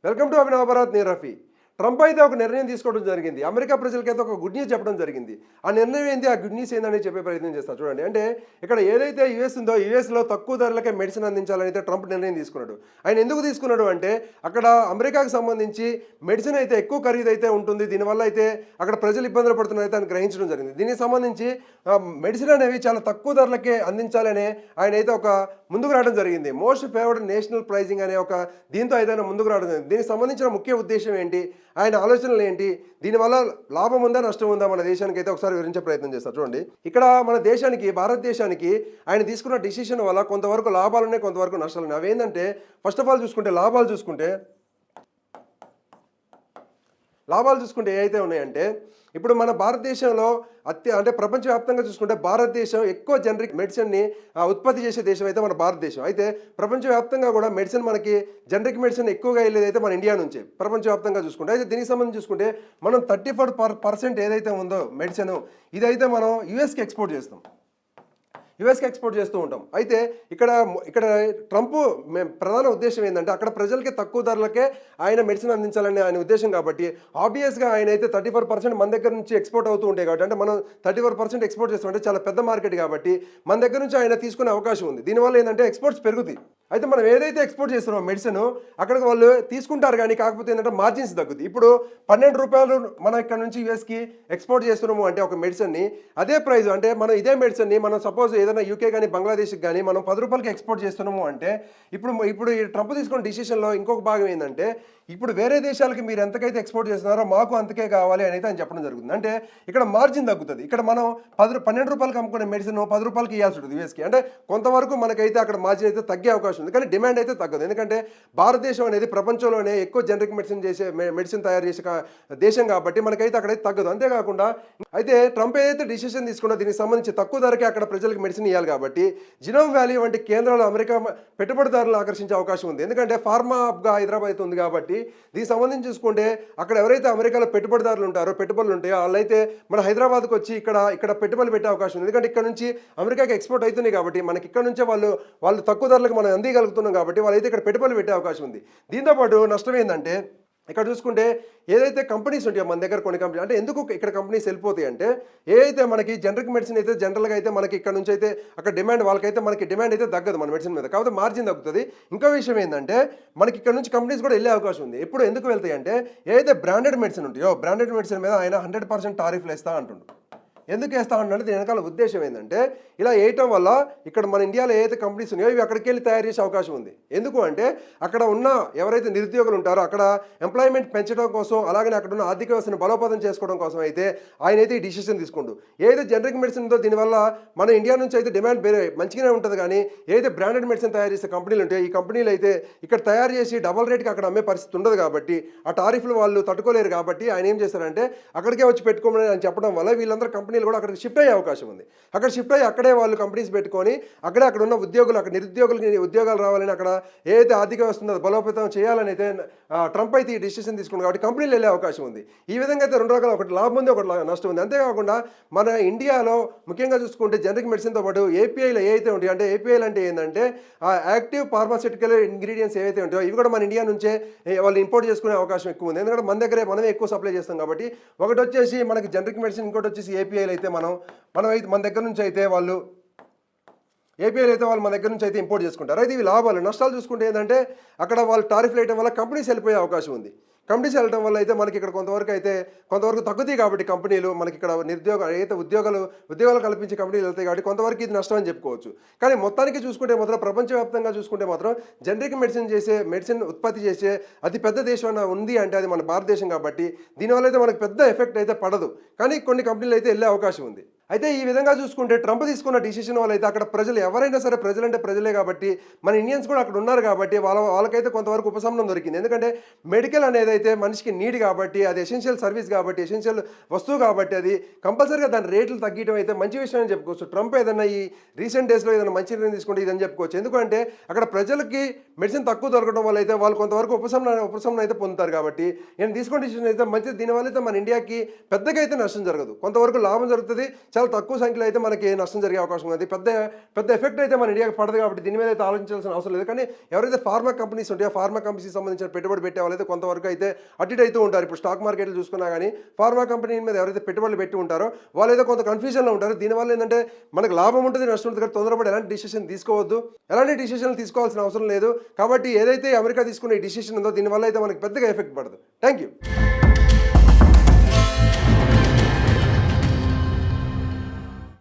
Welcome to అభినవ భారత్, నేను Rafi. Trump అయితే ఒక నిర్ణయం తీసుకోవడం జరిగింది. అమెరికా ప్రజలకైతే ఒక గుడ్ న్యూస్ చెప్పడం జరిగింది. ఆ నిర్ణయం ఏంది, ఆ గుడ్ న్యూస్ ఏందని చెప్పే ప్రయత్నం చేస్తారు చూడండి. అంటే ఇక్కడ ఏదైతే యూఎస్ ఉందో, యూఎస్లో తక్కువ ధరలకే మెడిసిన్ అందించాలని అయితే ట్రంప్ నిర్ణయం తీసుకున్నాడు. ఆయన ఎందుకు తీసుకున్నాడు అంటే, అక్కడ అమెరికాకు సంబంధించి మెడిసిన్ అయితే ఎక్కువ ఖరీదైతే ఉంటుంది. దీనివల్ల అయితే అక్కడ ప్రజలు ఇబ్బందులు పడుతున్నారు అయితే ఆయన గ్రహించడం జరిగింది. దీనికి సంబంధించి మెడిసిన్ అనేవి చాలా తక్కువ ధరలకే అందించాలనే ఆయన అయితే ఒక ముందుకు రావడం జరిగింది. మోస్ట్ ఫేవర్డ్ నేషనల్ ప్రైజింగ్ అనే ఒక దీంతో అయితే ముందుకు రావడం జరిగింది. దీనికి సంబంధించిన ముఖ్య ఉద్దేశం ఏంటి, ఆయన ఆలోచనలు ఏంటి, దీనివల్ల లాభం ఉందా నష్టం ఉందా మన దేశానికి అయితే ఒకసారి వివరించే ప్రయత్నం చేస్తారు చూడండి. ఇక్కడ మన దేశానికి, భారతదేశానికి ఆయన తీసుకున్న డిసిషన్ వల్ల కొంతవరకు లాభాలు ఉన్నాయి, కొంతవరకు నష్టాలు ఉన్నాయి. అవేంటంటే ఫస్ట్ ఆఫ్ ఆల్ చూసుకుంటే లాభాలు చూసుకుంటే ఏవైతే ఉన్నాయంటే, ఇప్పుడు మన భారతదేశంలో అంటే ప్రపంచవ్యాప్తంగా చూసుకుంటే భారతదేశం ఎక్కువ జనరిక్ మెడిసిన్ని ఉత్పత్తి చేసే దేశం అయితే మన భారతదేశం. అయితే ప్రపంచవ్యాప్తంగా కూడా మెడిసిన్ మనకి జనరిక్ మెడిసిన్ ఎక్కువగా వెళ్ళేది అయితే మన ఇండియా నుంచే ప్రపంచవ్యాప్తంగా చూసుకుంటే. అయితే దీనికి సంబంధించి చూసుకుంటే మనం 34% ఏదైతే ఉందో మెడిసిన్, ఇదైతే మనం యూఎస్కి ఎక్స్పోర్ట్ చేస్తూ ఉంటాం. అయితే ఇక్కడ ట్రంప్ ప్రధాన ఉద్దేశం ఏంటంటే, అక్కడ ప్రజలకి తక్కువ ధరలకే ఆయన మెడిసిన్ అందించాలని ఆయన ఉద్దేశం. కాబట్టి ఆబ్వియస్గా ఆయన అయితే 34% మన దగ్గర నుంచి ఎక్స్పోర్ట్ అవుతూ ఉంటాయి. కాబట్టి అంటే మనం 34% ఎక్స్పోర్ట్ చేస్తామంటే చాలా పెద్ద మార్కెట్ కాబట్టి మన దగ్గర నుంచి ఆయన తీసుకునే అవకాశం ఉంది. దీనివల్ల ఏంటంటే ఎక్స్పోర్ట్స్ పెరుగుతాయి. అయితే మనం ఏదైతే ఎక్స్పోర్ట్ చేస్తున్నామో మెడిసిన్, అక్కడికి వాళ్ళు తీసుకుంటారు కానీ కాకపోతే ఏంటంటే మార్జిన్స్ తగ్గుతుంది. ఇప్పుడు 12 రూపాయలు మనం ఇక్కడ నుంచి యూఎస్కి ఎక్స్పోర్ట్ చేస్తున్నాము అంటే ఒక మెడిసిన్ని, అదే ప్రైస్ అంటే మనం ఇదే మెడిసిన్ని మనం సపోజ్ ఏదైనా యూకే కానీ బంగ్లాదేశ్కి కానీ మనం 10 రూపాయలకి ఎక్స్పోర్ట్ చేస్తున్నాము అంటే, ఇప్పుడు ఈ ట్రంప్ తీసుకున్న డిసిషన్లో ఇంకొక భాగం ఏంటంటే, ఇప్పుడు వేరే దేశాలకి మీరు ఎంతకైతే ఎక్స్పోర్ట్ చేస్తున్నారో మాకు అంతకే కావాలి అని అయితే ఆయన చెప్పడం జరుగుతుంది. అంటే ఇక్కడ మార్జిన్ తగ్గుతుంది. ఇక్కడ మనం 12 రూపాయలకి అమ్ముకునే మెడిసిన్ 10 రూపాయలకి ఇవ్వాల్సి ఉంటుంది యూఎస్కి. అంటే కొంతవరకు మనకైతే అక్కడ మార్జిన్ అయితే తగ్గే అవకాశం ఉంది, కానీ డిమాండ్ అయితే తగ్గదు. ఎందుకంటే భారతదేశం అనేది ప్రపంచంలోనే ఎక్కువ జనరిక్ మెడిసిన్ తయారు చేసే దేశం కాబట్టి మనకైతే అక్కడైతే తగ్గదు. అంతేకాకుండా అయితే ట్రంప్ ఏదైతే డిసిషన్ తీసుకున్నా దీనికి సంబంధించి తక్కువ ధరకే అక్కడ ప్రజలకు మెడిసిన్ ఇవ్వాలి కాబట్టి జినోమ్ వ్యాలీ వంటి కేంద్రాలు అమెరికా పెట్టుబడిదారులను ఆకర్షించే అవకాశం ఉంది. ఎందుకంటే ఫార్మా హబ్గా హైదరాబాద్ అయితే ఉంది కాబట్టి దీనికి సంబంధించి చూసుకుంటే అక్కడ ఎవరైతే అమెరికాలో పెట్టుబడిదారులు ఉంటారో, పెట్టుబడులు ఉంటాయో వాళ్ళైతే మన హైదరాబాద్కి వచ్చి ఇక్కడ పెట్టుబడులు పెట్టే అవకాశం ఉంది. ఎందుకంటే ఇక్కడ నుంచి అమెరికాకి ఎక్స్పోర్ట్ అవుతుంది కాబట్టి మనకి ఇక్కడ నుంచే వాళ్ళు తక్కువ ధరలకు మనం అందిగలుగుతున్నాం కాబట్టి వాళ్ళైతే ఇక్కడ పెట్టుబడులు పెట్టే అవకాశం ఉంది. దీంతోపాటు నష్టం ఏంటంటే, ఇక్కడ చూసుకుంటే ఏదైతే కంపెనీస్ ఉంటాయో మన దగ్గర కొన్ని కంపెనీ, అంటే ఎందుకు ఇక్కడ కంపెనీస్ వెళ్ళిపోతాయి అంటే, ఏదైతే మనకి జనరిక్ మెడిసిన్ అయితే జనరల్గా అయితే మనకి ఇక్కడ నుంచి అయితే అక్కడ డిమాండ్ వాళ్ళకైతే మనకి డిమాండ్ అయితే తగ్గదు మన మెడిసిన్ మీద, కాబట్టి మార్జిన్ తగ్గుతుంది. ఇంకో విషయం ఏంటంటే, మనకి ఇక్కడ నుంచి కంపెనీస్ కూడా వెళ్ళే అవకాశం ఉంది. ఎప్పుడు ఎందుకు వెళ్తాయి అంటే, ఏదైతే బ్రాండెడ్ మెడిసిన్ ఉంటాయో బ్రాండెడ్ మెడిసిన్ మీద ఆయన 100% టారిఫ్లు వేస్తా అంటుండు. ఎందుకు వేస్తా ఉంటే దీని వెనకాల ఉద్దేశం ఏంటంటే, ఇలా వేయటం వల్ల ఇక్కడ మన ఇండియాలో ఏదైతే కంపెనీస్ ఉన్నాయో ఇవి అక్కడికి వెళ్ళి తయారు చేసే అవకాశం ఉంది. ఎందుకు అంటే అక్కడ ఉన్న ఎవరైతే నిరుద్యోగులు ఉంటారో అక్కడ ఎంప్లాయ్మెంట్ పెంచడం కోసం, అలాగే అక్కడ ఉన్న ఆర్థిక వ్యవస్థను బలోపేతం చేసుకోవడం కోసం అయితే ఆయన అయితే ఈ డిసిషన్ తీసుకుంటూ, ఏదైతే జనరిక్ మెడిసిన్ ఉందో దీనివల్ల మన ఇండియా నుంచి అయితే డిమాండ్ మంచిగానే ఉంటుంది. కానీ ఏదైతే బ్రాండెడ్ మెడిసిన్ తయారు చేసే కంపెనీలు ఉంటాయో ఈ కంపెనీలు అయితే ఇక్కడ తయారు చేసి డబల్ రేట్కి అక్కడ అమ్మే పరిస్థితి ఉండదు కాబట్టి ఆ టారిఫ్లు వాళ్ళు తట్టుకోలేరు. కాబట్టి ఆయన ఏం చేస్తారంటే అక్కడికే వచ్చి పెట్టుకోమని అని చెప్పడం వల్ల వీళ్ళందరూ కంపెనీలు కూడా అక్కడికి షిఫ్ట్ అయ్యే అవకాశం ఉంది. అక్కడ షిఫ్ట్ అయ్యి అక్కడే వాళ్ళు కంపెనీస్ పెట్టుకొని అక్కడ ఉన్న ఉద్యోగులు, అక్కడ నిరుద్యోగులకి ఉద్యోగాలు రావాలని, అక్కడ ఏదైతే ఆర్థిక వ్యవస్థ ఉందో బలోపేతం చేయాలని అయితే ట్రంప్ అయితే ఈ డిసిషన్ తీసుకున్నాడు కాబట్టి కంపెనీలు వెళ్ళే అవకాశం ఉంది. ఈ విధంగా అయితే రెండు రకాల, ఒకటి లాభం ఉంది, ఒకటి నష్టం ఉంది. అంతేకాకుండా మన ఇండియాలో ముఖ్యంగా చూసుకుంటే జనరిక్ మెడిసిన్తో పాటు ఏపీఐలు ఏవైతే ఉంటాయో, అంటే ఏపీఐలు అంటే ఏంటంటే యాక్టివ్ ఫార్మాస్యూటికల్ ఇంగ్రీడియంట్స్ ఏవైతే ఉంటాయో ఇవి కూడా మన ఇండియా నుంచే వాళ్ళు ఇంపోర్ట్ చేసుకునే అవకాశం ఎక్కువ ఉంది. ఎందుకంటే మన దగ్గరే మనమే ఎక్కువ సప్లై చేస్తాం కాబట్టి. ఒకటి వచ్చేసి మనకి జనరిక్ మెడిసిన్, ఇంకోటి వచ్చేసి ఏపీఐలు అయితే మన దగ్గర నుంచి అయితే వాళ్ళు మన దగ్గర నుంచి అయితే ఇంపోర్ట్ చేసుకుంటారు. అయితే ఇవి లాభాలు. నష్టాలు చూసుకుంటే ఏంటంటే అక్కడ వాళ్ళు టారిఫ్లు వేయడం వల్ల కంపెనీస్ వెళ్ళిపోయే అవకాశం ఉంది. కంపెనీస్ వెళ్ళడం వల్ల అయితే మనకి ఇక్కడ కొంతవరకు తగ్గుతాయి కాబట్టి కంపెనీలు మనకి ఇక్కడ ఏదైతే ఉద్యోగాలు కల్పించే కంపెనీలు వెళ్తాయి కాబట్టి కొంతవరకు ఇది నష్టం అని చెప్పుకోవచ్చు. కానీ మొత్తానికి చూసుకుంటే మాత్రం ప్రపంచవ్యాప్తంగా చూసుకుంటే మాత్రం జనరిక్ మెడిసిన్ ఉత్పత్తి చేసే అతి పెద్ద దేశం ఉంది అంటే అది మన భారతదేశం కాబట్టి దీనివల్ల అయితే మనకు పెద్ద ఎఫెక్ట్ అయితే పడదు. కానీ కొన్ని కంపెనీలు అయితే వెళ్ళే అవకాశం ఉంది. అయితే ఈ విధంగా చూసుకుంటే ట్రంప్ తీసుకున్న డిసిషన్ వల్ల అయితే అక్కడ ప్రజలు ఎవరైనా సరే, ప్రజలంటే ప్రజలే కాబట్టి మన ఇండియన్స్ కూడా అక్కడ ఉన్నారు కాబట్టి వాళ్ళకైతే కొంతవరకు ఉపశమనం దొరికింది. ఎందుకంటే మెడికల్ అనేది అయితే మనిషికి నీడ్ కాబట్టి, అది ఎసెన్షియల్ సర్వీస్ కాబట్టి, ఎసెన్షియల్ వస్తువు కాబట్టి అది కంపల్సరీగా దాని రేట్లు తగ్గడం అయితే మంచి విషయం అని చెప్పుకోవచ్చు. ట్రంప్ ఏదైనా ఈ రీసెంట్ డేస్లో ఏదైనా మంచి నిర్ణయం తీసుకుంటే ఇదని చెప్పుకోవచ్చు. ఎందుకంటే అక్కడ ప్రజలకి మెడిసిన్ తక్కువ దొరకడం వల్ల అయితే వాళ్ళు కొంతవరకు ఉపశమనం అయితే పొందుతారు కాబట్టి నేను తీసుకున్న డిసిషన్ అయితే మంచిది. దీనివల్ల అయితే మన ఇండియాకి పెద్దగా అయితే నష్టం జరగదు, కొంతవరకు లాభం జరుగుతుంది. చాలా తక్కువ సంఖ్యలో అయితే మనకి నష్టం జరిగే అవకాశం ఉంది. పెద్ద పెద్ద ఎఫెక్ట్ అయితే మన ఇండియాకి పడదు కాబట్టి దీని మీద అయితే ఆలోచించాల్సిన అవసరం లేదు. కానీ ఎవరైతే ఫార్మా కంపెనీస్ ఉంటాయో ఫార్మా కంపెనీకి సంబంధించిన పెట్టుబడి పెట్టే వాళ్ళైతే కొంతవరకు అయితే అటు ఇటు అవుతూ ఉంటారు. ఇప్పుడు స్టాక్ మార్కెట్లు చూసుకున్నా కానీ ఫార్మా కంపెనీ మీద ఎవరైతే పెట్టుబడులు పెట్టి ఉంటారో వాళ్ళైతే కొంత కన్ఫ్యూజన్లో ఉంటారు. దీనివల్ల ఏంటంటే మనకు లాభం ఉంటుంది, నష్టం ఉంటుంది. కానీ తొందరపడి ఎలాంటి డిసిషన్ తీసుకోవద్దు, ఎలాంటి డిసిషన్లు తీసుకోవాల్సిన అవసరం లేదు. కాబట్టి ఏదైతే అమెరికా తీసుకున్న ఈ డిసిషన్ ఉందో దీనివల్ల అయితే మనకి పెద్దగా ఎఫెక్ట్ పడదు. Thank you.